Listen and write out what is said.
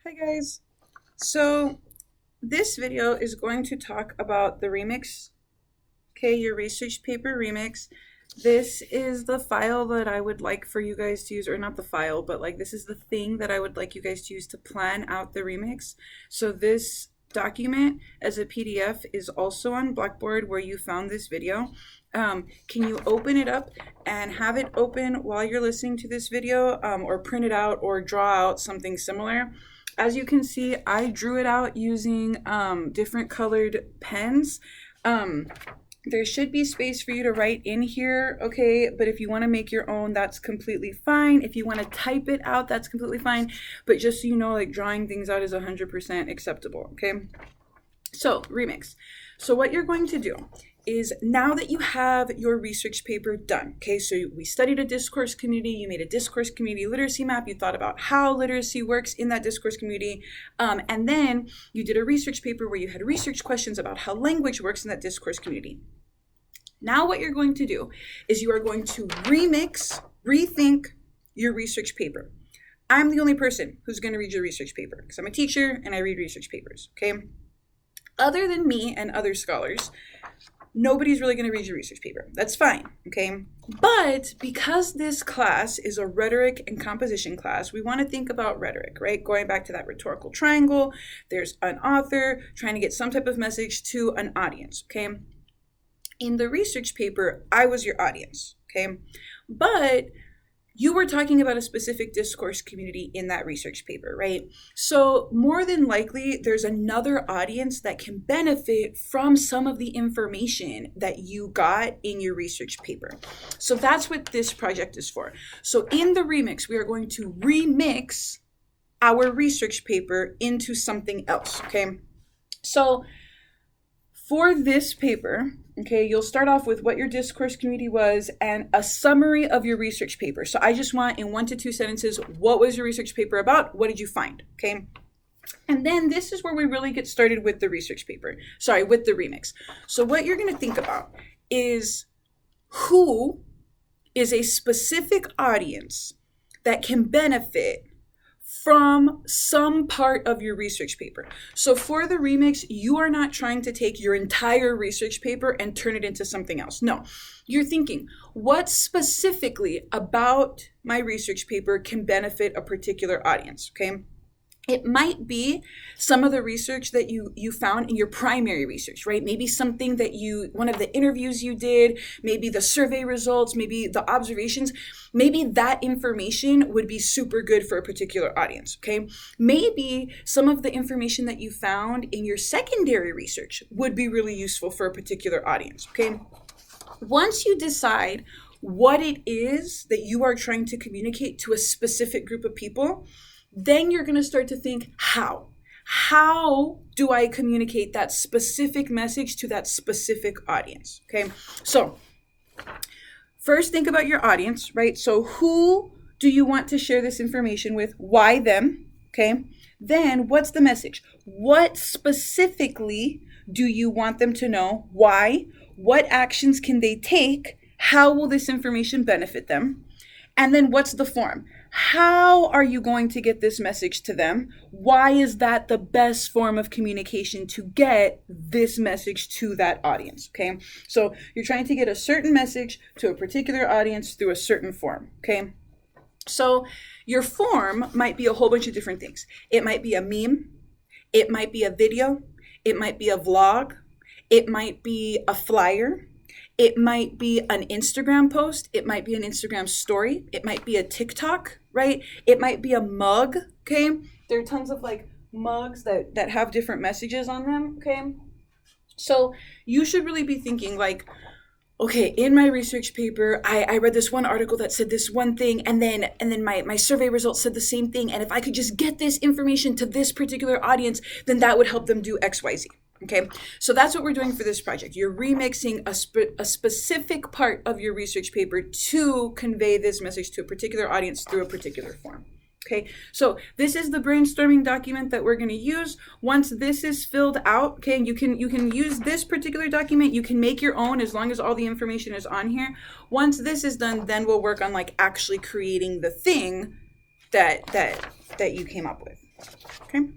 Hi guys. So this video is going to talk about the REMIX, okay, your research paper REMIX. This is the file that I would like for you guys to use, or not the file, but like this is the thing that I would like you guys to use to plan out the REMIX. So this document as a PDF is also on Blackboard where you found this video. Can you open it up and have it open while you're listening to this video, or print it out or draw out something similar? As you can see, I drew it out using different colored pens. There should be space for you to write in here, okay? But if you want to make your own, that's completely fine. If you want to type it out, that's completely fine. But just so you know, like drawing things out is 100% acceptable, okay? So, REMIX. So what you're going to do is, now that you have your research paper done, okay, so we studied a discourse community, you made a discourse community literacy map, you thought about how literacy works in that discourse community, and then you did a research paper where you had research questions about how language works in that discourse community. Now what you're going to do is you are going to rethink your research paper. I'm the only person who's going to read your research paper because I'm a teacher and I read research papers, okay? Other than me and other scholars, nobody's really going to read your research paper. That's fine, okay? But because this class is a rhetoric and composition class, we want to think about rhetoric, right? Going back to that rhetorical triangle, there's an author trying to get some type of message to an audience, okay? In the research paper, I was your audience, okay? But you were talking about a specific discourse community in that research paper, right? So more than likely, there's another audience that can benefit from some of the information that you got in your research paper. So that's what this project is for. So in the REMIX, we are going to remix our research paper into something else, okay? So for this paper, okay, you'll start off with what your discourse community was and a summary of your research paper. So I just want, in 1 to 2 sentences, what was your research paper about? What did you find? Okay. And then this is where we really get started with the research paper. Sorry, with the REMIX. So what you're going to think about is who is a specific audience that can benefit from some part of your research paper. So for the REMIX, you are not trying to take your entire research paper and turn it into something else. No, you're thinking, what specifically about my research paper can benefit a particular audience, okay? It might be some of the research that you found in your primary research, right? Maybe something that one of the interviews you did, maybe the survey results, maybe the observations, maybe that information would be super good for a particular audience, okay? Maybe some of the information that you found in your secondary research would be really useful for a particular audience, okay? Once you decide what it is that you are trying to communicate to a specific group of people, then you're going to start to think, how? How do I communicate that specific message to that specific audience? Okay, so first think about your audience, right? So who do you want to share this information with? Why them? Okay, then what's the message? What specifically do you want them to know? Why? What actions can they take? How will this information benefit them? And then what's the form? How are you going to get this message to them? Why is that the best form of communication to get this message to that audience, okay? So you're trying to get a certain message to a particular audience through a certain form, okay? So your form might be a whole bunch of different things. It might be a meme. It might be a video. It might be a vlog. It might be a flyer. It might be an Instagram post. It might be an Instagram story. It might be a TikTok, right? It might be a mug, okay? There are tons of like mugs that have different messages on them, okay? So you should really be thinking like, okay, in my research paper, I read this one article that said this one thing, and then my survey results said the same thing. And if I could just get this information to this particular audience, then that would help them do X, Y, Z. Okay, so that's what we're doing for this project. You're remixing a specific part of your research paper to convey this message to a particular audience through a particular form. Okay, so this is the brainstorming document that we're going to use. Once this is filled out, okay, you can use this particular document. You can make your own as long as all the information is on here. Once this is done, then we'll work on like actually creating the thing that you came up with. Okay.